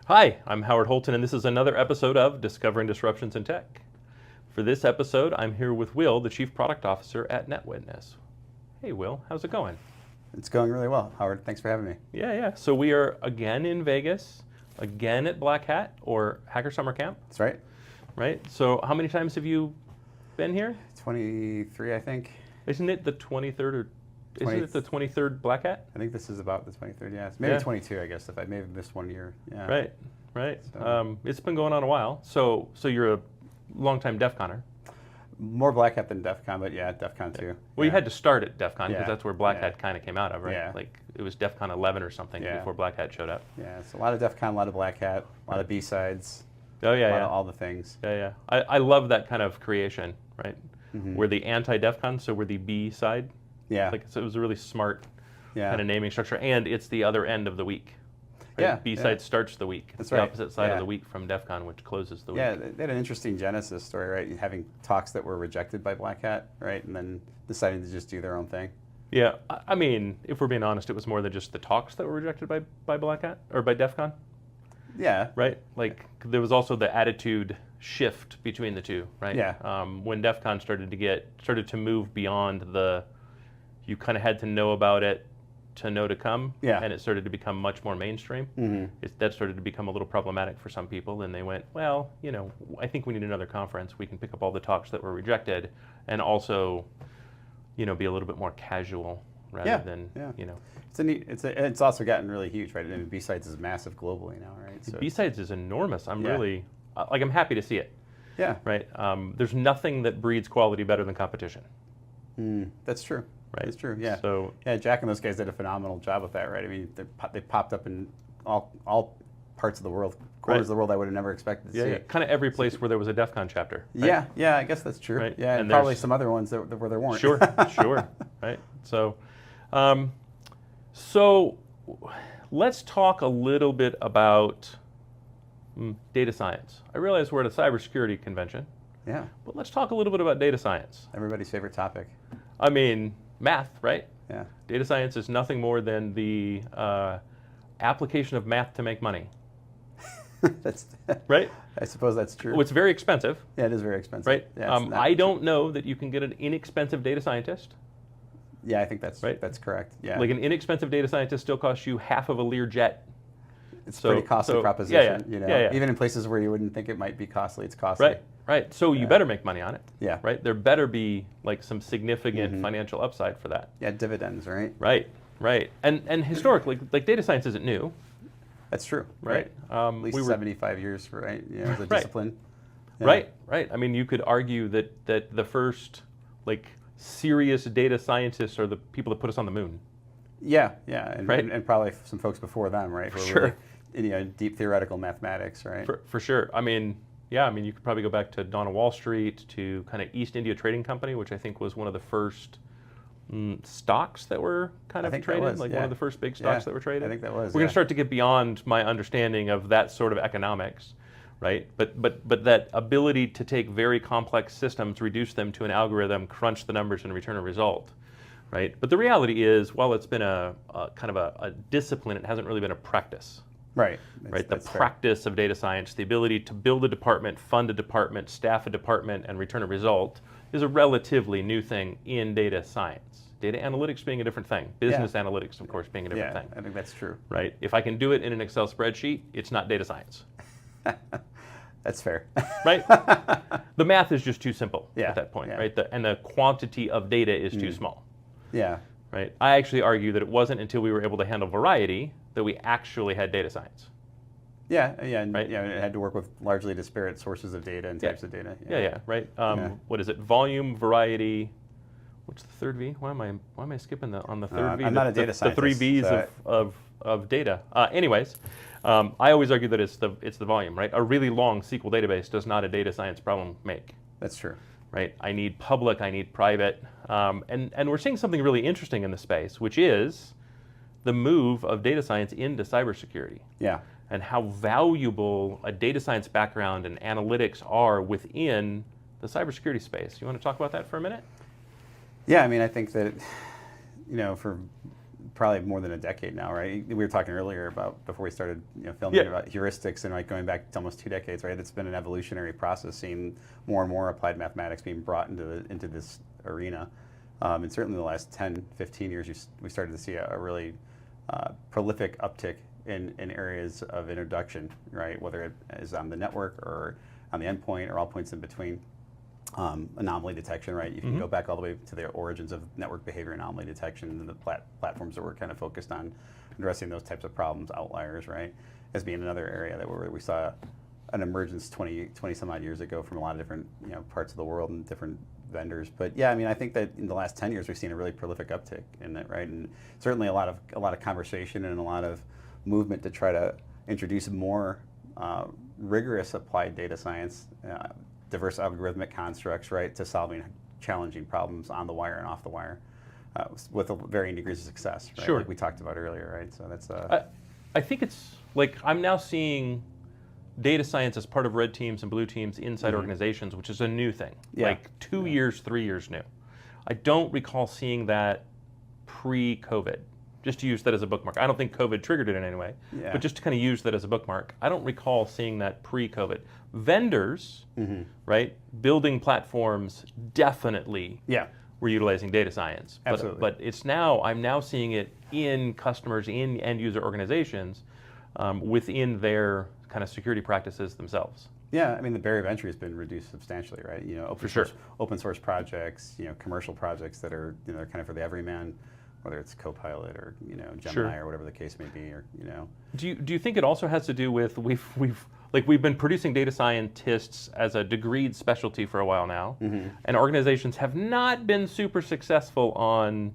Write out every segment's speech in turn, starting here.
Hi, I'm Howard Holton, and this is another episode of Discovering Disruptions in Tech. For this episode, I'm here with Will, the Chief Product Officer at Netwitness. Hey, Will, how's it going? It's going really well, Howard. Thanks for having me. Yeah. So we are again in Vegas, again at Blackhat, or Hacker Summer Camp. That's right. Right? So how many times have you been here? 23, I think. Isn't it the 23rd or... Isn't it the 23rd Blackhat? I think this is about the 23rd, yeah. Maybe 22, I guess, if I may have missed 1 year. Yeah. Right. So. It's been going on a while. So you're a longtime DEF CONner. More Blackhat than DEF CON, but yeah, DEF CON too. Well, you had to start at DEF CON because Yeah. that's where Blackhat kind of came out of, right? Yeah. Like it was DEF CON 11 or something before Blackhat showed up. Yeah, so a lot of DEF CON, a lot of Blackhat, a lot of B-sides. Oh, yeah, a lot of all the things. Yeah. I love that kind of creation, right? Mm-hmm. We're the anti-DEF CON, so we're the B side. Yeah. So it was a really smart kind of naming structure, and it's the other end of the week. Right? Yeah. B-side starts the week. That's the right. opposite side of the week from DEF CON, which closes the week. Yeah, they had an interesting genesis story, right? Having talks that were rejected by Blackhat, right? And then deciding to just do their own thing. Yeah, I mean, if we're being honest, it was more than just the talks that were rejected by Blackhat, or by DEF CON. Yeah. Right? Like, there was also the attitude shift between the two, right? Yeah. When DEF CON started to move beyond the, you kind of had to know about it to know to come, and it started to become much more mainstream. Mm-hmm. That started to become a little problematic for some people, and they went, well, I think we need another conference. We can pick up all the talks that were rejected, and also, be a little bit more casual rather than, It's also gotten really huge, right? I mean, B-Sides is massive globally now, right? So B-Sides is enormous. I'm really, I'm happy to see it. Yeah. Right? There's nothing that breeds quality better than competition. That's true. Right. That's true, yeah. So, Jack and those guys did a phenomenal job with that, right? I mean, they popped up in all parts of the world, corners of the world I would have never expected to see. Yeah, kind of every place where there was a DEF CON chapter. Right? Yeah, I guess that's true. Right. Yeah, and probably some other ones where there weren't. Sure, right? So, so let's talk a little bit about data science. I realize we're at a cybersecurity convention. Yeah. But let's talk a little bit about data science. Everybody's favorite topic. I mean, math, right? Yeah. Data science is nothing more than the application of math to make money. That's right. I suppose that's true. Well, it's very expensive. Yeah, it is very expensive. Right. Yeah, I don't know that you can get an inexpensive data scientist. Yeah, I think that's right. That's correct. Yeah. Like an inexpensive data scientist still costs you half of a Lear jet. It's a pretty costly proposition. Yeah. Even in places where you wouldn't think it might be costly, it's costly. Right. So you better make money on it. Yeah. Right. There better be like some significant financial upside for that. Yeah, dividends, right? Right. And historically, like data science isn't new. That's true. Right. At least 75 years, right? As a discipline. Yeah. Right. I mean, you could argue that the first like serious data scientists are the people that put us on the moon. Yeah. And probably some folks before them, right? For sure. Really, deep theoretical mathematics, right? For sure. I mean, you could probably go back to Dawn of Wall Street, to kind of East India Trading Company, which I think was one of the first stocks that were kind of traded, one of the first big stocks that were traded. I think that was. We're going to start to get beyond my understanding of that sort of economics, right? But that ability to take very complex systems, reduce them to an algorithm, crunch the numbers, and return a result, right? But the reality is, while it's been a kind of a discipline, it hasn't really been a practice. Right. The practice of data science, the ability to build a department, fund a department, staff a department, and return a result is a relatively new thing in data science. Data analytics being a different thing. Business analytics, of course, being a different thing. I think that's true. Right? If I can do it in an Excel spreadsheet, it's not data science. That's fair. Right? The math is just too simple at that point, right? And the quantity of data is too small. Yeah. Right? I actually argue that it wasn't until we were able to handle variety that we actually had data science. And it had to work with largely disparate sources of data and types of data. Right. What is it? Volume, variety. What's the third V? Why am I skipping on the third V? I'm not a data scientist. The three V's of data. Anyways, I always argue that it's the volume, right? A really long SQL database does not a data science problem make. That's true. Right. I need public. I need private. And we're seeing something really interesting in the space, which is the move of data science into cybersecurity. Yeah. And how valuable a data science background and analytics are within the cybersecurity space. You want to talk about that for a minute? Yeah, I mean, I think that, for probably more than a decade now, right? We were talking earlier about, before we started filming, about heuristics, and like going back to almost 2 decades, right? It's been an evolutionary process, seeing more and more applied mathematics being brought into this arena. And certainly in the last 10, 15 years, we started to see a really prolific uptick in areas of introduction, right? Whether it is on the network or on the endpoint or all points in between. Anomaly detection, right? You can go back all the way to the origins of network behavior anomaly detection and the platforms that were kind of focused on addressing those types of problems, outliers, right? As being another area that we saw an emergence 20 some odd years ago from a lot of different parts of the world and different vendors. But yeah, I mean, I think that in the last 10 years we've seen a really prolific uptick in it, right? And certainly a lot of conversation and a lot of movement to try to introduce more rigorous applied data science, diverse algorithmic constructs, right, to solving challenging problems on the wire and off the wire, with varying degrees of success, right? Sure. Like we talked about earlier, right? So that's. I think it's like I'm now seeing data science as part of red teams and blue teams inside organizations, which is a new thing. Yeah. Like 2 years, 3 years new. I don't recall seeing that pre-COVID. Just to use that as a bookmark. I don't think COVID triggered it in any way, but just to kind of use that as a bookmark. I don't recall seeing that pre-COVID. Vendors, right, building platforms definitely were utilizing data science. Absolutely. But it's now, I'm now seeing it in customers, in end user organizations, within their kind of security practices themselves. Yeah, I mean the barrier of entry has been reduced substantially, right? Open source projects, commercial projects that are they're kind of for the everyman, whether it's Copilot or Gemini or whatever the case may be, or Do you think it also has to do with we've been producing data scientists as a degreed specialty for a while now, and organizations have not been super successful on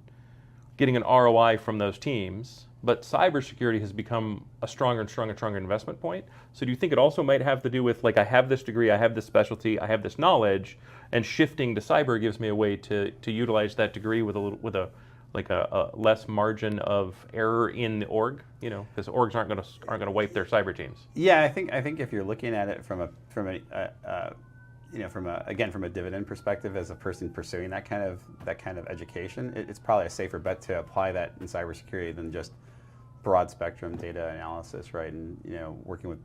getting an ROI from those teams, but cybersecurity has become a stronger and stronger and stronger investment point. So do you think it also might have to do with I have this degree, I have this specialty, I have this knowledge, and shifting to cyber gives me a way to utilize that degree with a less margin of error in the org, because orgs aren't going to wipe their cyber teams. Yeah, I think if you're looking at it from a dividend perspective, as a person pursuing that kind of education, it's probably a safer bet to apply that in cybersecurity than just broad spectrum data analysis, right? And working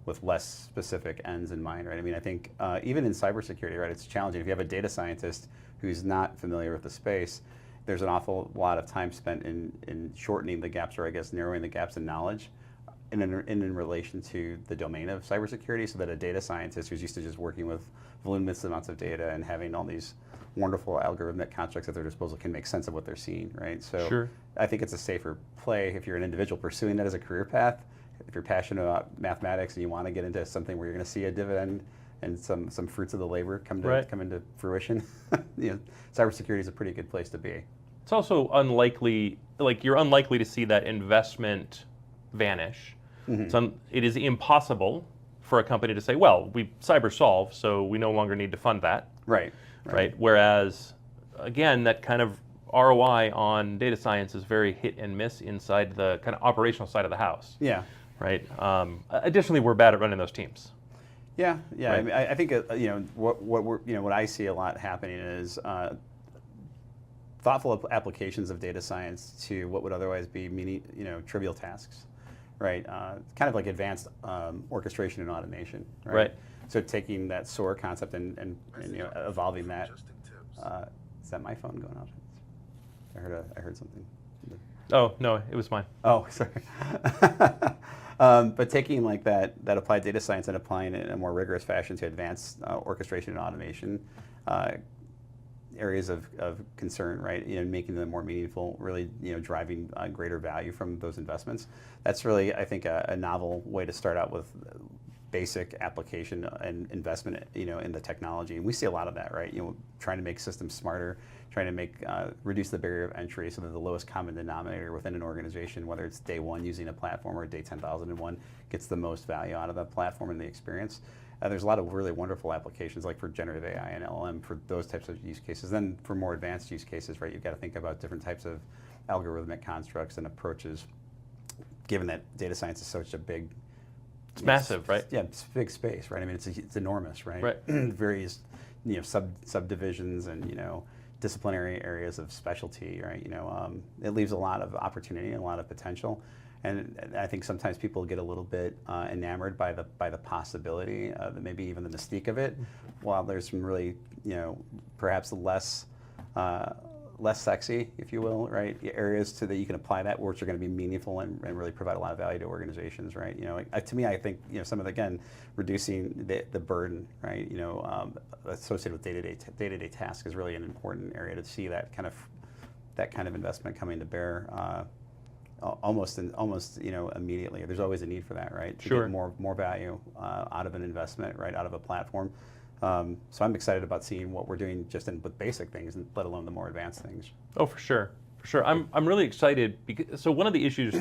with less specific ends in mind, right? I mean, I think even in cybersecurity, right, it's challenging. If you have a data scientist who's not familiar with the space, there's an awful lot of time spent in shortening the gaps, or I guess narrowing the gaps in knowledge in relation to the domain of cybersecurity, so that a data scientist who's used to just working with voluminous amounts of data and having all these wonderful algorithmic constructs at their disposal can make sense of what they're seeing, right? So I think it's a safer play if you're an individual pursuing that as a career path. If you're passionate about mathematics and you want to get into something where you're going to see a dividend and some fruits of the labor come into fruition, cybersecurity is a pretty good place to be. It's also unlikely, you're unlikely to see that investment vanish. It is impossible for a company to say, well, we cyber solve, so we no longer need to fund that. Right. Whereas, again, that kind of ROI on data science is very hit and miss inside the kind of operational side of the house. Yeah. Right. Additionally, we're bad at running those teams. Yeah. Right. I mean, I think what I see a lot happening is thoughtful applications of data science to what would otherwise be trivial tasks, right? Kind of like advanced orchestration and automation, right? So taking that SOAR concept and evolving that. Is that my phone going off? I heard something. Oh no, it was mine. Oh, sorry. But taking that applied data science and applying it in a more rigorous fashion to advanced orchestration and automation areas of concern, right? Making them more meaningful, really, driving greater value from those investments. That's really, I think, a novel way to start out with basic application and investment, in the technology. And we see a lot of that, right? Trying to make systems smarter, trying to reduce the barrier of entry so that the lowest common denominator within an organization, whether it's day one using a platform or day 10,001, gets the most value out of the platform and the experience. There's a lot of really wonderful applications, like for generative AI and LLM, for those types of use cases. Then for more advanced use cases, right, you've got to think about different types of algorithmic constructs and approaches, given that data science is such a big... It's massive, right? Yeah, it's a big space, right? I mean, it's enormous, right? Right. Various, subdivisions and, disciplinary areas of specialty, right? It leaves a lot of opportunity and a lot of potential. And I think sometimes people get a little bit enamored by the possibility, maybe even the mystique of it, while there's some really, perhaps less sexy, if you will, right, areas that you can apply that, which are going to be meaningful and really provide a lot of value to organizations, right? To me, I think some of the, again, reducing the burden, right, associated with day-to-day tasks is really an important area to see that kind of investment coming to bear. Almost immediately. There's always a need for that, right? To get more value out of an investment, right, out of a platform. So I'm excited about seeing what we're doing just with basic things, and let alone the more advanced things. Oh, for sure. I'm really excited because so one of the issues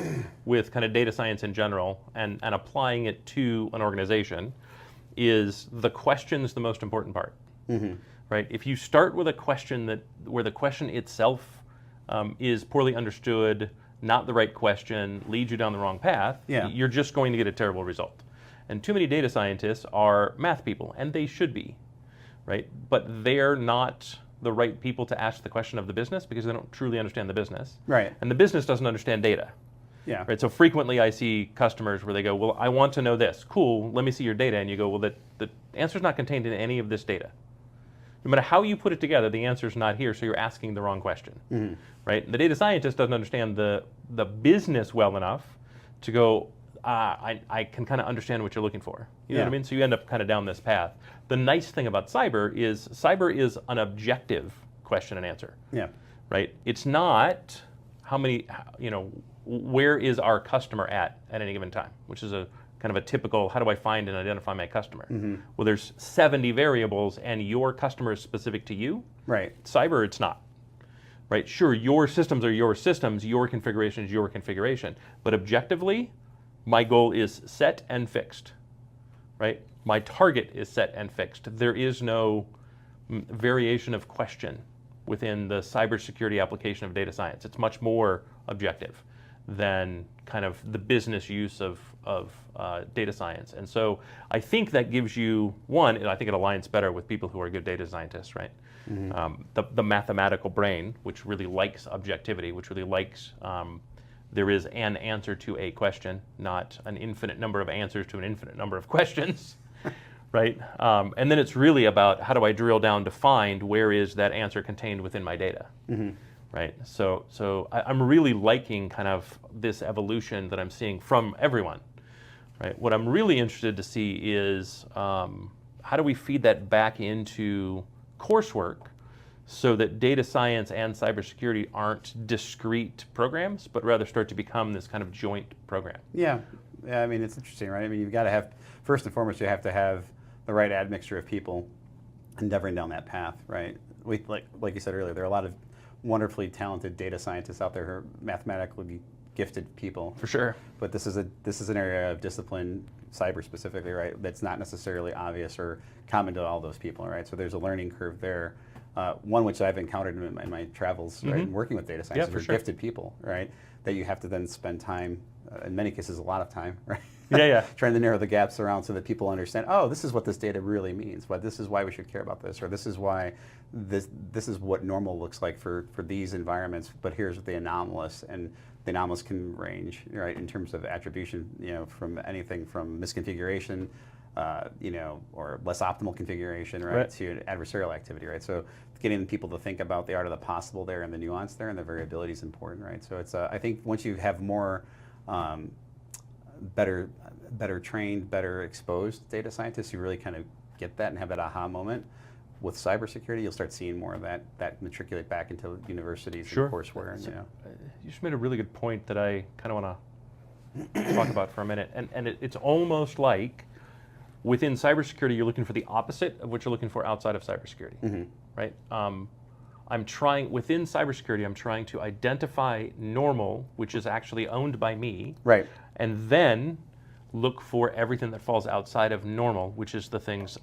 with kind of data science in general and applying it to an organization is the question's the most important part, right? If you start with a question where the question itself is poorly understood, not the right question, leads you down the wrong path, you're just going to get a terrible result. And too many data scientists are math people, and they should be, right? But they're not the right people to ask the question of the business because they don't truly understand the business. Right. And the business doesn't understand data. Yeah. Right. So frequently I see customers where they go, well, I want to know this. Cool, let me see your data. And you go, well, the answer's not contained in any of this data. No matter how you put it together, the answer's not here, so you're asking the wrong question, right? The data scientist doesn't understand the business well enough to go, I can kind of understand what you're looking for. You know what I mean? So you end up kind of down this path. The nice thing about cyber is an objective question and answer. Yeah. Right? It's not where is our customer at any given time, which is a kind of a typical, how do I find and identify my customer? Well, there's 70 variables and your customer is specific to you. Right. Cyber, it's not. Right? Sure, your systems are your systems, your configuration is your configuration, but objectively, my goal is set and fixed. Right? My target is set and fixed. There is no variation of question within the cybersecurity application of data science. It's much more objective than kind of the business use of data science. And so I think that gives you, and I think it aligns better with people who are good data scientists, right? The mathematical brain, which really likes objectivity, which really likes there is an answer to a question, not an infinite number of answers to an infinite number of questions, right? And then it's really about how do I drill down to find where is that answer contained within my data. Right, so I'm really liking kind of this evolution that I'm seeing from everyone. Right, what I'm really interested to see is how do we feed that back into coursework so that data science and cybersecurity aren't discrete programs, but rather start to become this kind of joint program. Yeah, I mean, it's interesting, right? I mean, you've got to have, first and foremost, you have to have the right admixture of people endeavoring down that path, right? Like you said earlier, there are a lot of wonderfully talented data scientists out there who are mathematically gifted people. For sure. But this is an area of discipline, cyber specifically, right, that's not necessarily obvious or common to all those people, right? So there's a learning curve there. One which I've encountered in my travels, right, and working with data scientists, are gifted people, right, that you have to then spend time, in many cases a lot of time, right? Trying to narrow the gaps around so that people understand, oh, this is what this data really means, but this is why we should care about this, or this is why this is what normal looks like for these environments, but here's the anomalous, and the anomalous can range, right, in terms of attribution, from anything from misconfiguration, or less optimal configuration, right, to adversarial activity, right? So getting people to think about the art of the possible there and the nuance there and the variability is important, right? So it's I think once you have more better trained, better exposed data scientists who really kind of get that and have that aha moment. With cybersecurity, you'll start seeing more of that matriculate back into universities and courseware. And, you just made a really good point that I kind of want to talk about for a minute. And it's almost like within cybersecurity, you're looking for the opposite of what you're looking for outside of cybersecurity, right? Within cybersecurity, I'm trying to identify normal, which is actually owned by me, right, and then look for everything that falls outside of normal, which is the things,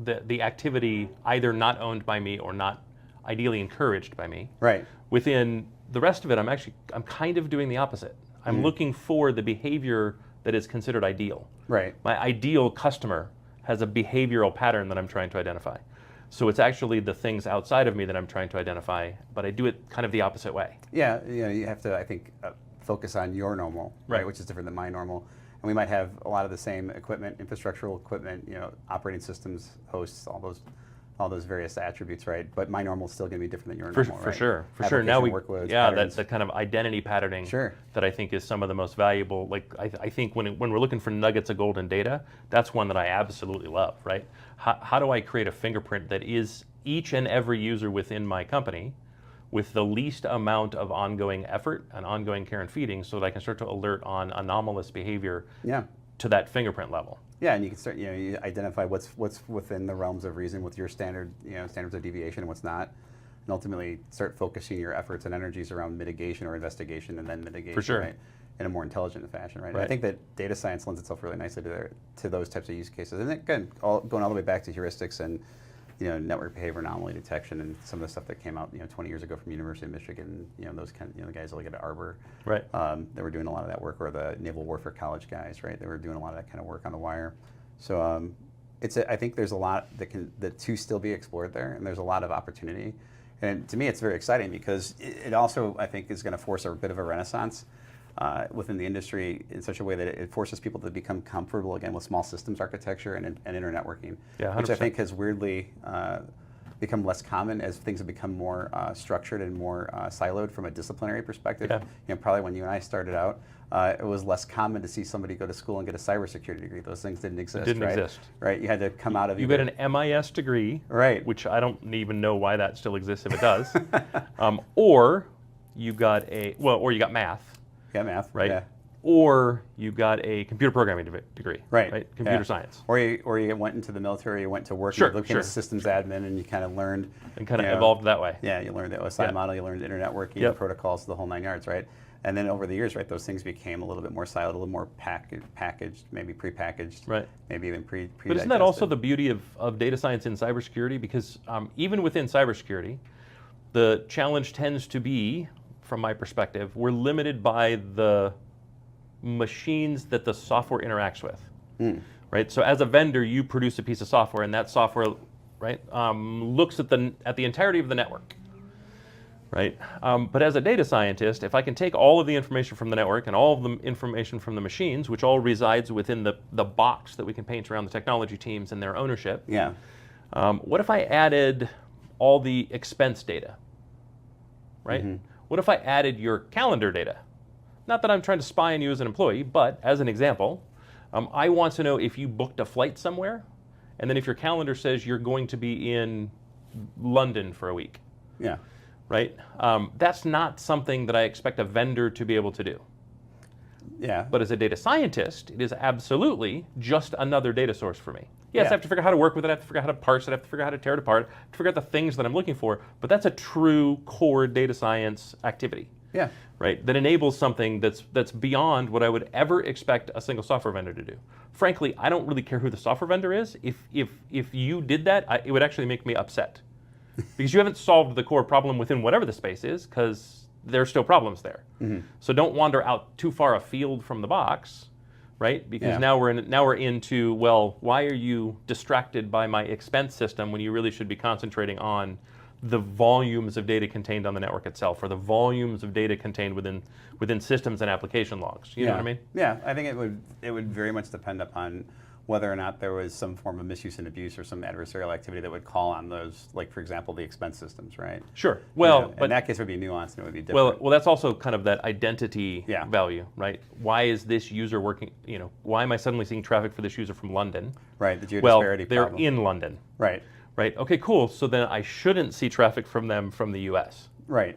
the activity either not owned by me or not ideally encouraged by me. Right. Within the rest of it, I'm kind of doing the opposite. I'm looking for the behavior that is considered ideal. Right. My ideal customer has a behavioral pattern that I'm trying to identify. So it's actually the things outside of me that I'm trying to identify, but I do it kind of the opposite way. Yeah, you have to, I think, focus on your normal, right, which is different than my normal. And we might have a lot of the same equipment, infrastructural equipment, operating systems, hosts, all those various attributes, right? But my normal is still going to be different than your normal, right? For sure. Now workloads, that's the kind of identity patterning sure. that I think is some of the most valuable. Like I think when we're looking for nuggets of golden data, that's one that I absolutely love, right? How do I create a fingerprint that is each and every user within my company with the least amount of ongoing effort and ongoing care and feeding, so that I can start to alert on anomalous behavior to that fingerprint level. Yeah, and you can start, you identify what's within the realms of reason with your standards of deviation and what's not, and ultimately start focusing your efforts and energies around mitigation or investigation and then mitigation, for sure. Right, in a more intelligent fashion, right? And I think that data science lends itself really nicely to those types of use cases. And again, going all the way back to heuristics and network behavior anomaly detection and some of the stuff that came out 20 years ago from University of Michigan, those the guys that at Arbor, right? They were doing a lot of that work, or the Naval Warfare College guys, right? They were doing a lot of that kind of work on the wire. So I think there's a lot that to still be explored there, and there's a lot of opportunity. And to me, it's very exciting because it also, I think, is going to force a bit of a renaissance within the industry in such a way that it forces people to become comfortable again with small systems architecture and internetworking, which I think has weirdly become less common as things have become more structured and more siloed from a disciplinary perspective. Probably when you and I started out, it was less common to see somebody go to school and get a cybersecurity degree. Those things didn't exist. Right? You had to come out of. You get an MIS degree, right? Which I don't even know why that still exists if it does. Or you got or you got math. Yeah, math. Right. Yeah. Or you got a computer programming degree. Right. Computer science. Or you went into the military, you went to work, you became a systems admin, and you kind of learned. And kind of evolved that way. Yeah, you learned the OSI model, you learned internet working, the protocols, the whole 9 yards, right? And then over the years, right, those things became a little bit more siloed, a little more packaged, maybe prepackaged, right? Maybe even pre. But isn't that also the beauty of data science in cybersecurity? Because even within cybersecurity, the challenge tends to be, from my perspective, we're limited by the machines that the software interacts with, right? So as a vendor, you produce a piece of software, and that software, right, looks at the entirety of the network, right? But as a data scientist, if I can take all of the information from the network and all of the information from the machines, which all resides within the box that we can paint around the technology teams and their ownership, what if I added all the expense data, right? What if I added your calendar data? Not that I'm trying to spy on you as an employee, but as an example, I want to know if you booked a flight somewhere, and then if your calendar says you're going to be in London for a week. Yeah. Right? That's not something that I expect a vendor to be able to do. Yeah. But as a data scientist, it is absolutely just another data source for me. Yes, I have to figure out how to work with it, I have to figure out how to parse it, I have to figure out how to tear it apart, I have to figure out the things that I'm looking for, but that's a true core data science activity. Yeah. Right? That enables something that's beyond what I would ever expect a single software vendor to do. Frankly, I don't really care who the software vendor is. If you did that, it would actually make me upset. Because you haven't solved the core problem within whatever the space is, because there's still problems there. So don't wander out too far afield from the box, right? Because now we're into, well, why are you distracted by my expense system when you really should be concentrating on the volumes of data contained on the network itself, or the volumes of data contained within systems and application logs. You know what I mean? Yeah, I think it would very much depend upon whether or not there was some form of misuse and abuse or some adversarial activity that would call on those, like, for example, the expense systems, right? Sure. Well, but in that case, it would be nuanced and it would be different. Well, that's also kind of that identity value, right? Why is this user working? Why am I suddenly seeing traffic for this user from London? Right. The geodisparity they're problem. in London. Right. Right. Okay. Cool. So then I shouldn't see traffic from them from the U.S. Right.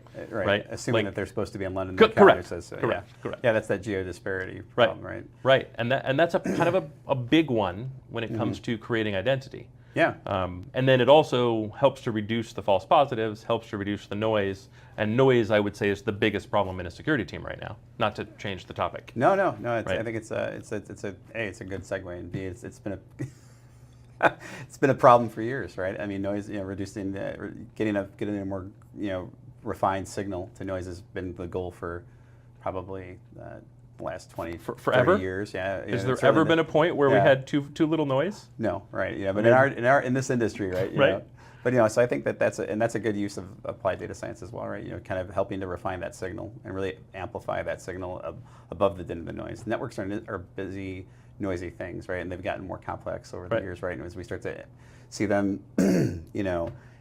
Assuming that they're supposed to be in London. The calendar correct. Says so. Correct. Yeah, that's that geodisparity problem, right? Right. And that's a kind of a big one when it comes to creating identity. Yeah. And then it also helps to reduce the false positives, helps to reduce the noise. And noise, I would say, is the biggest problem in a security team right now. Not to change the topic. No. I think it's a good segue, and B, it's been a it's been a problem for years, right? I mean, noise, reducing, getting a more, refined signal to noise has been the goal for probably the last 20, forever? 30 years. Yeah. Has there ever been a point where we had too little noise? No, right? Yeah, but in this industry, right? But so I think that's a good use of applied data science as well, right? Kind of helping to refine that signal and really amplify that signal above the din of the noise. Networks are busy, noisy things, right? And they've gotten more complex over the years, right? And as we start to see them,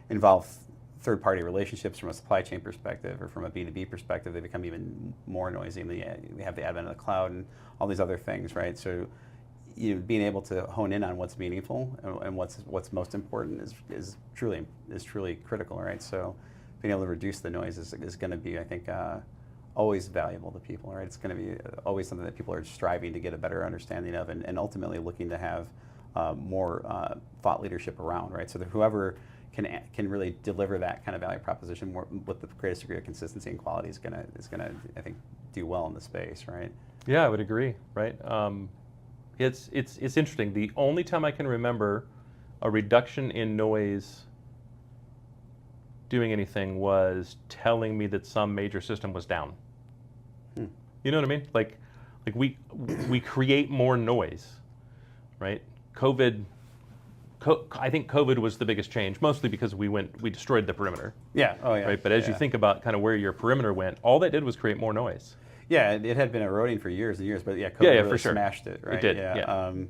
involve third-party relationships from a supply chain perspective or from a B2B perspective, they become even more noisy. And we have the advent of the cloud and all these other things, right? So being able to hone in on what's meaningful and what's most important is truly critical, right? So being able to reduce the noise is going to be, I think, always valuable to people, right? It's going to be always something that people are striving to get a better understanding of, and ultimately looking to have more thought leadership around, right? So that whoever can really deliver that kind of value proposition with the greatest degree of consistency and quality is gonna I think do well in the space, right? Yeah, I would agree, right? It's interesting. The only time I can remember a reduction in noise doing anything was telling me that some major system was down. You know what I mean? Like we create more noise, right? I think COVID was the biggest change, mostly because we destroyed the perimeter. Yeah. Oh yeah. Right. But as you think about kind of where your perimeter went, all that did was create more noise. Yeah, it had been eroding for years and years, but COVID really for sure. smashed it, right? It did. And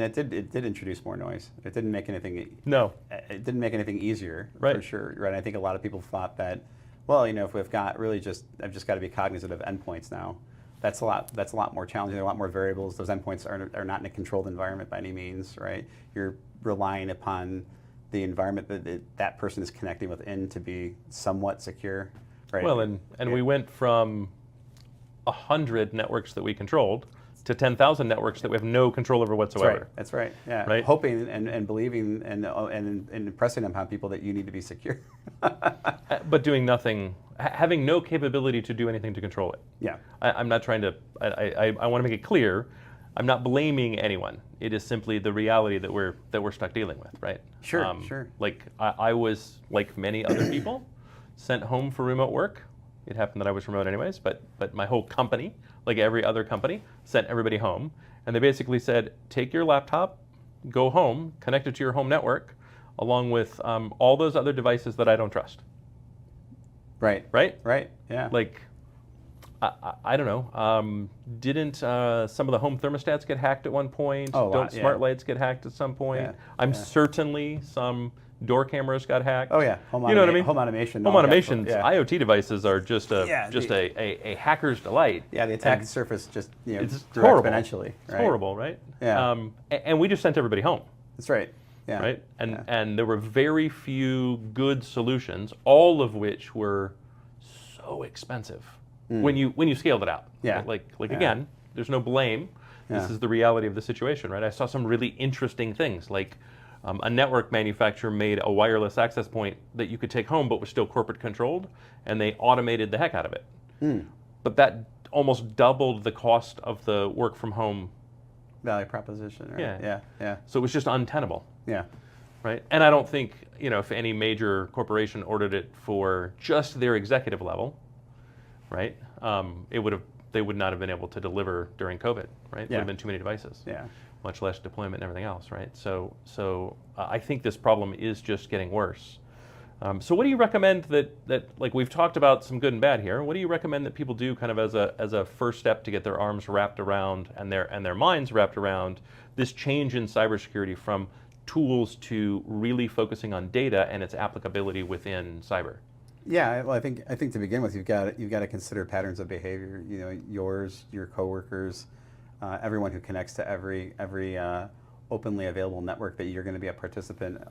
it did introduce more noise. It didn't make anything. No. It didn't make anything easier, right. For sure. Right. I think a lot of people thought that, well, if we've got I've just got to be cognizant of endpoints now. That's a lot more challenging. There are a lot more variables. Those endpoints are not in a controlled environment by any means, right? You're relying upon the environment that person is connecting within to be somewhat secure, right? Well, and we went from 100 networks that we controlled to 10,000 networks that we have no control over whatsoever. That's right. Yeah. Right? Hoping and believing and impressing upon people that you need to be secure. But doing nothing, having no capability to do anything to control it. Yeah. I'm not trying to, I want to make it clear, I'm not blaming anyone. It is simply the reality that we're stuck dealing with, right? Sure, sure. Like I was, like many other people, sent home for remote work. It happened that I was remote anyways, but my whole company, like every other company, sent everybody home. And they basically said, take your laptop, go home, connect it to your home network, along with all those other devices that I don't trust. Right. Right? Right, yeah. Like, I don't know, didn't some of the home thermostats get hacked at one point? Don't smart lights get hacked at some point? Yeah. Certainly some door cameras got hacked. Oh yeah, you know what I mean? Home automation. Home automations, IoT devices are just a hacker's delight. Yeah, the attack surface just it's grew horrible. Exponentially. Right? It's horrible, right? Yeah. And we just sent everybody home. That's right. Yeah. Right? And there were very few good solutions, all of which were so expensive when you scaled it out. Yeah. Right? Like again, there's no blame. This is the reality of the situation, right? I saw some really interesting things, like a network manufacturer made a wireless access point that you could take home but was still corporate controlled, and they automated the heck out of it. But that almost doubled the cost of the work from home value proposition, right? Yeah. So it was just untenable. Yeah. Right? And I don't think, if any major corporation ordered it for just their executive level, right? They would not have been able to deliver during COVID, right? It would have been too many devices. Yeah. Much less deployment and everything else, right? So I think this problem is just getting worse. So what do you recommend that like we've talked about some good and bad here? What do you recommend that people do kind of as a first step to get their arms wrapped around and their minds wrapped around this change in cybersecurity from tools to really focusing on data and its applicability within cyber? Yeah, well, I think to begin with, you've got to consider patterns of behavior. Yours, your coworkers, everyone who connects to every openly available network that you're going to be a participant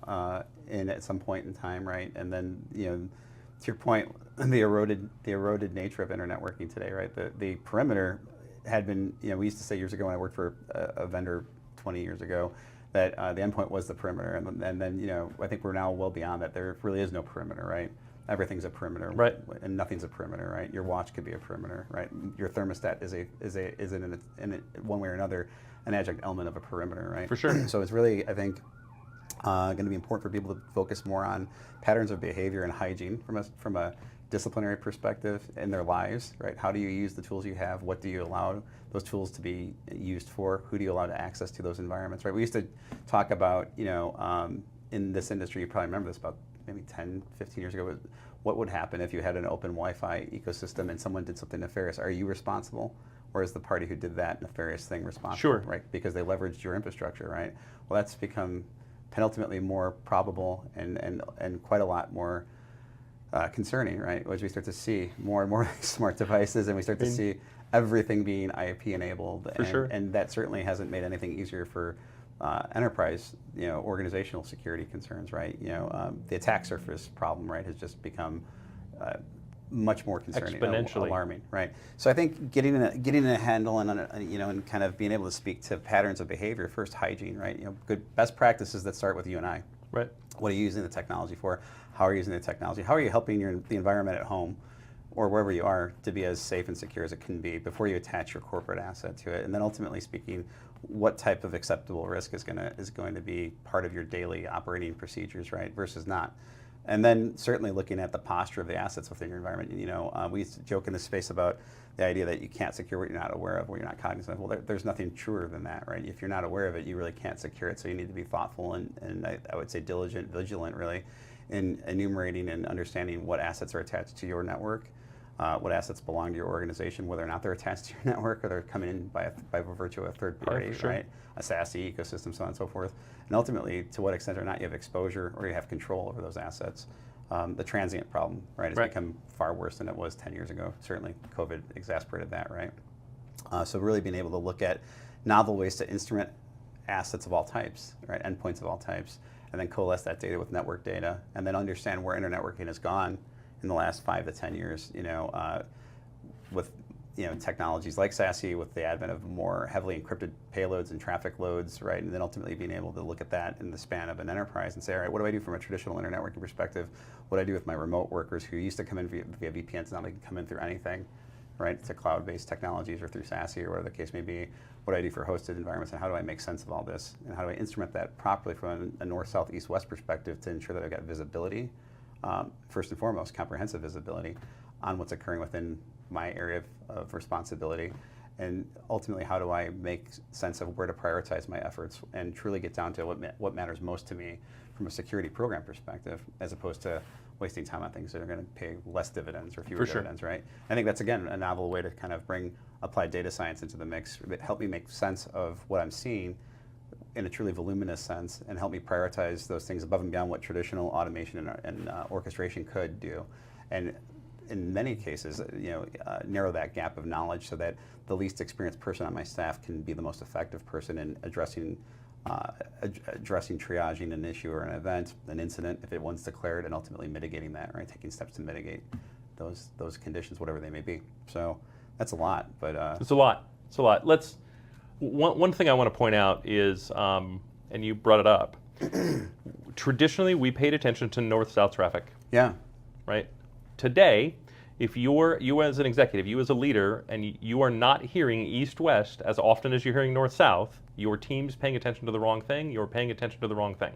in at some point in time, right? And then, to your point, the eroded nature of internetworking today, right? The perimeter had been, we used to say years ago when I worked for a vendor 20 years ago that the endpoint was the perimeter, and then I think we're now well beyond that. There really is no perimeter, right? Everything's a perimeter, right? And nothing's a perimeter, right? Your watch could be a perimeter, right? Your thermostat is in one way or another an adjunct element of a perimeter, right? For sure. So it's really, I think, going to be important for people to focus more on patterns of behavior and hygiene from a disciplinary perspective in their lives, right? How do you use the tools you have? What do you allow those tools to be used for? Who do you allow to access to those environments, right? We used to talk about, in this industry, you probably remember this about maybe 10, 15 years ago, what would happen if you had an open Wi-Fi ecosystem and someone did something nefarious? Are you responsible? Or is the party who did that nefarious thing responsible? Sure. Right? Because they leveraged your infrastructure, right? Well, that's become penultimately more probable and quite a lot more concerning, right? As we start to see more and more smart devices, and we start to see everything being IP enabled, and that certainly hasn't made anything easier for enterprise, organizational security concerns, right? The attack surface problem, right, has just become much more concerning, exponentially alarming, right? So I think getting a handle and kind of being able to speak to patterns of behavior, first hygiene, right? Good best practices that start with you and I. Right. What are you using the technology for? How are you using the technology? How are you helping the environment at home or wherever you are to be as safe and secure as it can be before you attach your corporate asset to it? And then ultimately speaking, what type of acceptable risk is going to be part of your daily operating procedures, right, versus not? And then certainly looking at the posture of the assets within your environment. We used to joke in this space about the idea that you can't secure what you're not aware of, what you're not cognizant of. Well, there's nothing truer than that, right? If you're not aware of it, you really can't secure it. So you need to be thoughtful and I would say diligent, vigilant, really, in enumerating and understanding what assets are attached to your network, what assets belong to your organization, whether or not they're attached to your network or they're coming in by virtue of a third party, right? A SASE ecosystem, so on and so forth. And ultimately, to what extent or not you have exposure or you have control over those assets. The transient problem, right, has become far worse than it was 10 years ago. Certainly, COVID exacerbated that, right? So really being able to look at novel ways to instrument assets of all types, right, endpoints of all types, and then coalesce that data with network data, and then understand where internetworking has gone in the last 5 to 10 years, with technologies like SASE, with the advent of more heavily encrypted payloads and traffic loads, right? And then ultimately being able to look at that in the span of an enterprise and say, all right, what do I do from a traditional internetworking perspective? What do I do with my remote workers who used to come in via VPNs, now they can come in through anything, right? To cloud-based technologies or through SASE or whatever the case may be. What do I do for hosted environments, and how do I make sense of all this? And how do I instrument that properly from a north, south, east, west perspective to ensure that I've got visibility, first and foremost, comprehensive visibility on what's occurring within my area of responsibility, and ultimately how do I make sense of where to prioritize my efforts and truly get down to what matters most to me from a security program perspective, as opposed to wasting time on things that are going to pay less dividends or fewer dividends, right? I think that's, again, a novel way to kind of bring applied data science into the mix, help me make sense of what I'm seeing in a truly voluminous sense, and help me prioritize those things above and beyond what traditional automation and orchestration could do. And in many cases, narrow that gap of knowledge so that the least experienced person on my staff can be the most effective person in addressing triaging an issue or an event, an incident, if it one's declared, and ultimately mitigating that, right? Taking steps to mitigate those conditions, whatever they may be. So that's a lot, but it's a lot. It's a lot. One thing I want to point out is, and you brought it up. Traditionally, we paid attention to north-south traffic. Yeah. Right. Today, if you as an executive, you as a leader, and you are not hearing east-west as often as you're hearing north-south, your team's paying attention to the wrong thing, you're paying attention to the wrong thing.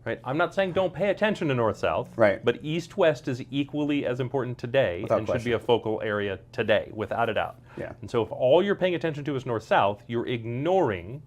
Right? I'm not saying don't pay attention to north-south, right, but east-west is equally as important today and should be a focal area today, without a doubt. Yeah. And so if all you're paying attention to is north-south, you're ignoring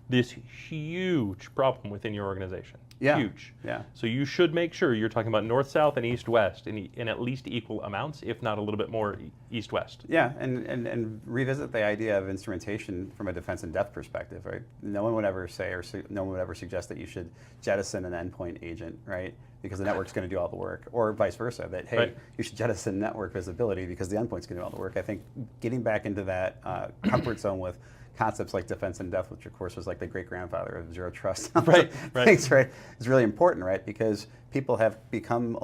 this huge problem within your organization. Yeah. Huge. Yeah. So you should make sure you're talking about north-south and east-west in at least equal amounts, if not a little bit more east-west. Yeah, and revisit the idea of instrumentation from a defense in depth perspective, right? No one would ever say, or no one would ever suggest that you should jettison an endpoint agent, right? Because the network's going to do all the work, or vice versa, that, hey, you should jettison network visibility because the endpoint's going to do all the work. I think getting back into that comfort zone with concepts like defense in depth, which of course was like the great grandfather of zero trust, things, right, is really important, right? Because people have become,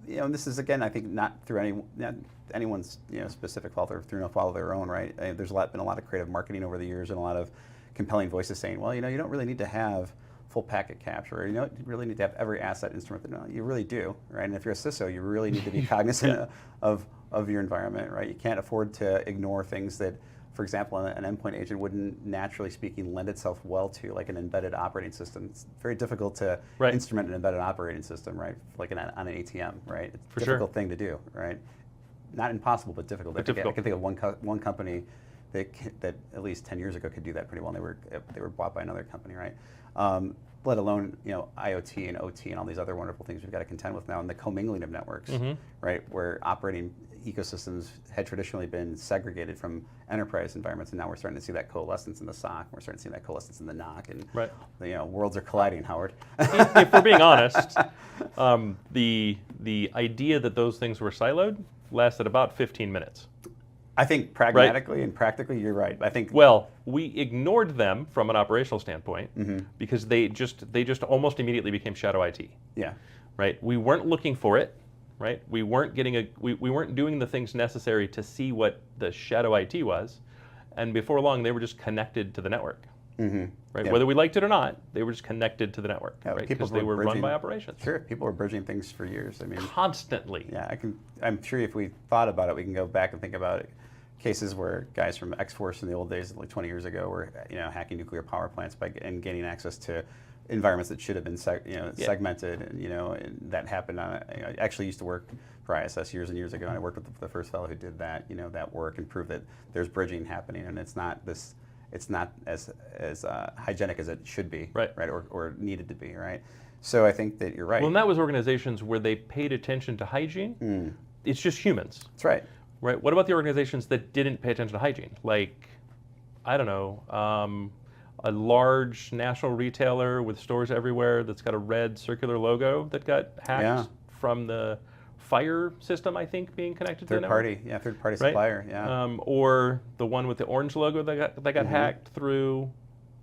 and this is again, I think, not through anyone's specific fault or through no fault of their own, right? There's been a lot of creative marketing over the years and a lot of compelling voices saying, well, you don't really need to have full packet capture, or you don't really need to have every asset instrument. No, you really do, right? And if you're a CISO, you really need to be cognizant of your environment, right? You can't afford to ignore things that, for example, an endpoint agent wouldn't, naturally speaking, lend itself well to, like an embedded operating system. It's very difficult to instrument an embedded operating system, right? Like on an ATM, right? It's a difficult thing to do, right? Not impossible, but difficult. I can think of one company that at least 10 years ago could do that pretty well. And they were bought by another company, right? let alone IoT and OT and all these other wonderful things we've got to contend with now, and the commingling of networks, right? Where operating ecosystems had traditionally been segregated from enterprise environments, and now we're starting to see that coalescence in the SOC. We're starting to see that coalescence in the NOC, and worlds are colliding, Howard. If we're being honest, the idea that those things were siloed lasted about 15 minutes. I think pragmatically and practically, you're right. I think we ignored them from an operational standpoint because they just almost immediately became shadow IT. Yeah. Right. We weren't looking for it. Right. We weren't getting we weren't doing the things necessary to see what the shadow IT was, and before long they were just connected to the network. Right. Whether we liked it or not, they were just connected to the network. Right. Because they were run by operations. Sure. People were bridging things for years. I mean, constantly. Yeah. I'm sure if we thought about it, we can go back and think about it. Cases where guys from X-Force in the old days, like 20 years ago, were hacking nuclear power plants and gaining access to environments that should have been segmented, and that happened. I actually used to work for ISS years and years ago, and I worked with the first fellow who did that, that work and proved that there's bridging happening, and it's not as hygienic as it should be, right, or needed to be, right. So I think that you're right. Well, and that was organizations where they paid attention to hygiene. It's just humans. That's right. Right. What about the organizations that didn't pay attention to hygiene? Like, I don't know, a large national retailer with stores everywhere that's got a red circular logo that got hacked from the fire system, I think, being connected to the network. Third party supplier, or the one with the orange logo that got hacked through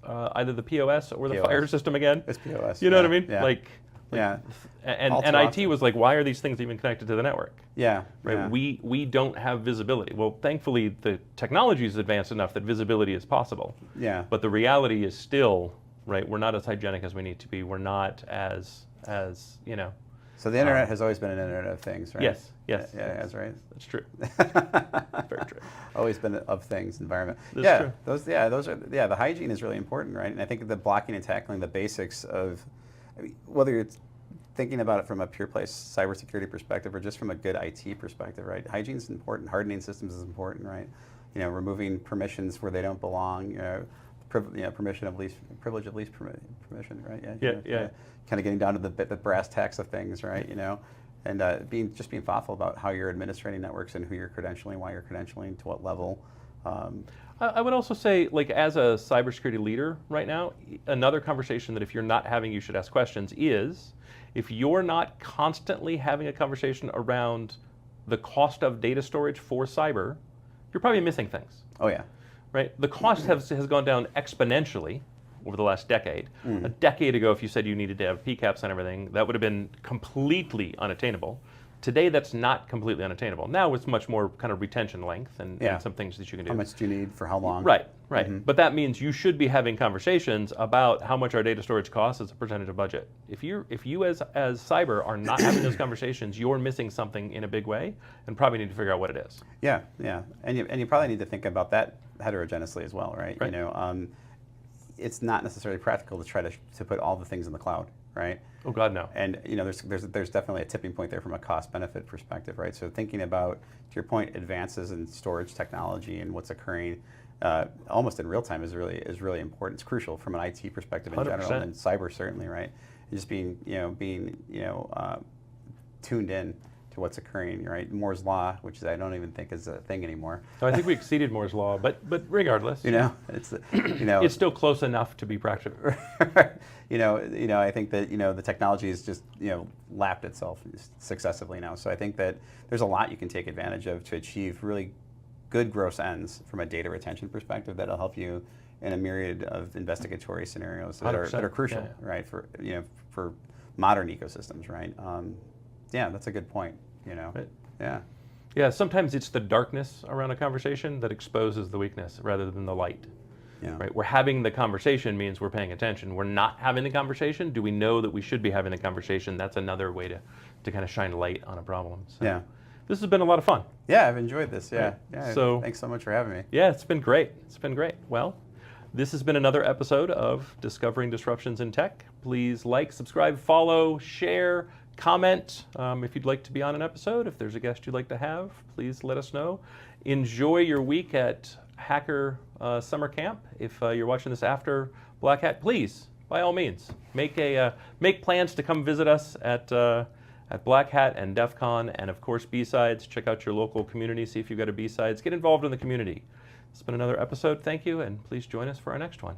either the POS or the fire system again. It's POS. You know what I mean? Yeah. And IT was like, why are these things even connected to the network? Yeah. Right. Yeah. We don't have visibility. Well, thankfully, the technology is advanced enough that visibility is possible. Yeah. But the reality is still, right, we're not as hygienic as we need to be. We're not as So the internet has always been an internet of things, right? Yes. Yeah, that's right. That's true. Very true. Always been of things environment. That's true. The hygiene is really important, right? And I think the blocking and tackling the basics of, whether you're thinking about it from a pure play cybersecurity perspective or just from a good IT perspective, right? Hygiene is important. Hardening systems is important, right? Removing permissions where they don't belong. Permission of least privilege of least permission, right? Yeah. Kind of getting down to the brass tacks of things, right? And being thoughtful about how you're administrating networks and who you're credentialing, why you're credentialing, to what level. I would also say, like, as a cybersecurity leader right now, another conversation that if you're not having, you should ask questions is, if you're not constantly having a conversation around the cost of data storage for cyber, you're probably missing things. Oh yeah. Right? The cost has gone down exponentially over the last decade. A decade ago, if you said you needed to have PCAPs and everything, that would have been completely unattainable. Today, that's not completely unattainable. Now it's much more kind of retention length and some things that you can do. How much do you need for how long? Right. But that means you should be having conversations about how much our data storage costs as a percentage of budget. If you as cyber are not having those conversations, you're missing something in a big way, and probably need to figure out what it is. Yeah. And you probably need to think about that heterogeneously as well, right? It's not necessarily practical to try to put all the things in the cloud, right? Oh God, no. And there's definitely a tipping point there from a cost benefit perspective, right? So thinking about, to your point, advances in storage technology and what's occurring almost in real time is really important. It's crucial from an IT perspective in 100%. General, and cyber certainly, right? And just being tuned in to what's occurring, right? Moore's law, which I don't even think is a thing anymore. So I think we exceeded Moore's law, but regardless, it's still close enough to be practical. I think that the technology has just lapped itself successively now. So I think that there's a lot you can take advantage of to achieve really good gross ends from a data retention perspective that'll help you in a myriad of investigatory scenarios that are crucial, right? For modern ecosystems, right? That's a good point. Right. Yeah. Yeah. Sometimes it's the darkness around a conversation that exposes the weakness rather than the light. Yeah. Right. We're having the conversation means we're paying attention. We're not having the conversation. Do we know that we should be having the conversation? That's another way to kind of shine light on a problem. So yeah. This has been a lot of fun. Yeah, I've enjoyed this. Yeah. Right. Yeah. So thanks so much for having me. Yeah, it's been great. Well, this has been another episode of Discovering Disruptions in Tech. Please like, subscribe, follow, share, comment. If you'd like to be on an episode, if there's a guest you'd like to have, please let us know. Enjoy your week at Hacker Summer Camp. If you're watching this after Blackhat, please by all means, make plans to come visit us at Blackhat and DEF CON, and of course B-Sides. Check out your local community, see if you've got a B-Sides. Get involved in the community. It's been another episode. Thank you, and please join us for our next one.